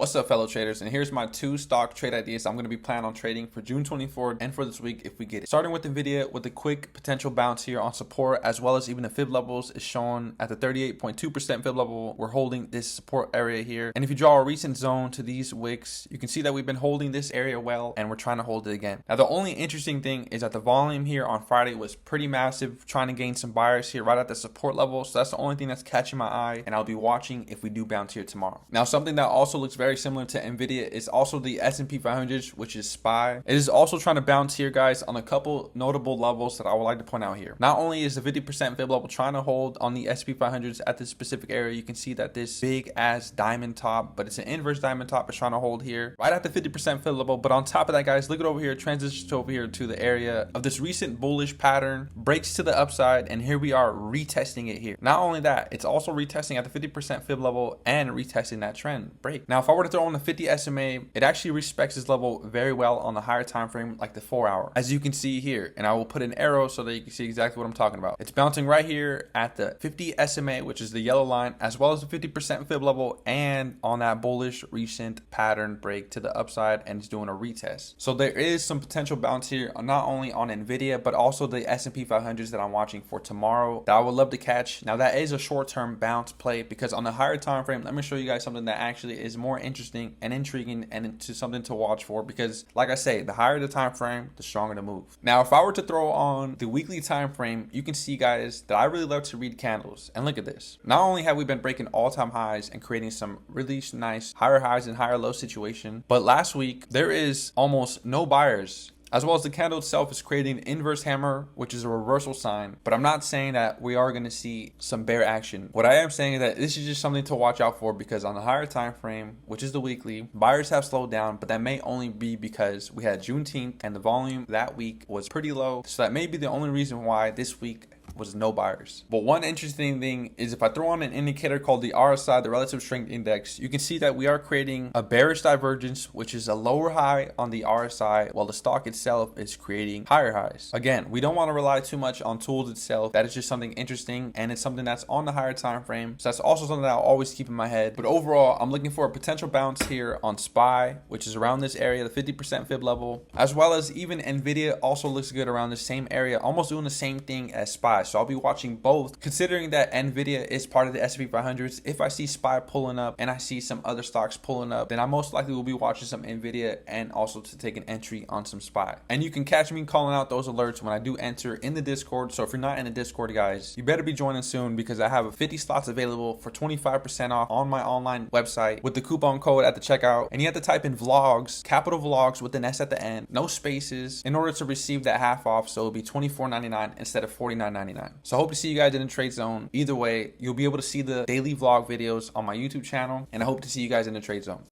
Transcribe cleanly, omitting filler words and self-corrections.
What's up, fellow traders? And here's my 2 stock trade ideas I'm going to be planning on trading for June 24th and for this week if we get it. Starting with Nvidia with a quick potential bounce here on support, as well as even the fib levels is shown at the 38.2% fib level. We're holding this support area here. And if you draw a recent zone to these wicks, you can see that we've been holding this area well and we're trying to hold it again. Now, the only interesting thing is that the volume here on Friday was pretty massive, trying to gain some buyers here right at the support level. So that's the only thing that's catching my eye, and I'll be watching if we do bounce here tomorrow. Now, something that also looks very similar to Nvidia is also the S&P 500, which is SPY. It is also trying to bounce here, guys, on a couple notable levels that I would like to point out here. Not only is the 50% fib level trying to hold on the S&P 500s at this specific area, you can see that this big ass diamond top, but it's an inverse diamond top, is trying to hold here right at the 50% fib level. But on top of that, guys, look at over here, transitions to over here to the area of this recent bullish pattern, breaks to the upside, and here we are retesting it here. Not only that, it's also retesting at the 50% fib level and retesting that trend break. Now, if I were to throw on the 50 SMA, it actually respects this level very well on the higher time frame, like the 4 hour, as you can see here. And I will put an arrow so that you can see exactly what I'm talking about. It's bouncing right here at the 50 SMA, which is the yellow line, as well as the 50% fib level, and on that bullish recent pattern break to the upside, and it's doing a retest. So there is some potential bounce here, not only on Nvidia, but also the S&P 500s that I'm watching for tomorrow that I would love to catch. Now, that is a short-term bounce play, because on the higher time frame, let me show you guys something that actually is more interesting and intriguing and into something to watch for, because like I say, the higher the time frame, the stronger the move. Now, if I were to throw on the weekly time frame, you can see, guys, that I really love to read candles. And look at this. Not only have we been breaking all-time highs and creating some really nice higher highs and higher low situation, but last week there is almost no buyers, as well as the candle itself is creating an inverse hammer, which is a reversal sign. But I'm not saying that we are going to see some bear action. What I am saying is that this is just something to watch out for, because on the higher time frame, which is the weekly, buyers have slowed down, but that may only be because we had Juneteenth and the volume that week was pretty low. So that may be the only reason why this week was no buyers. But one interesting thing is, if I throw on an indicator called the RSI, the relative strength index, you can see that we are creating a bearish divergence, which is a lower high on the RSI, while the stock itself is creating higher highs. Again, we don't want to rely too much on tools itself. That is just something interesting, and it's something that's on the higher time frame. So that's also something that I'll always keep in my head. But overall, I'm looking for a potential bounce here on SPY, which is around this area, the 50% fib level, as well as even Nvidia also looks good around the same area, almost doing the same thing as SPY. So I'll be watching both, considering that Nvidia is part of the S&P 500s. If I see SPY pulling up and I see some other stocks pulling up, then I most likely will be watching some Nvidia and also to take an entry on some SPY. And you can catch me calling out those alerts when I do enter in the Discord. So if you're not in the Discord, guys, you better be joining soon, because I have 50 slots available for 25% off on my online website with the coupon code at the checkout. And you have to type in vlogs, capital vlogs with an S at the end, no spaces, in order to receive that half off. So it'll be $24.99 instead of $49.99. So I hope to see you guys in the trade zone. Either way, you'll be able to see the daily vlog videos on my YouTube channel, and I hope to see you guys in the trade zone.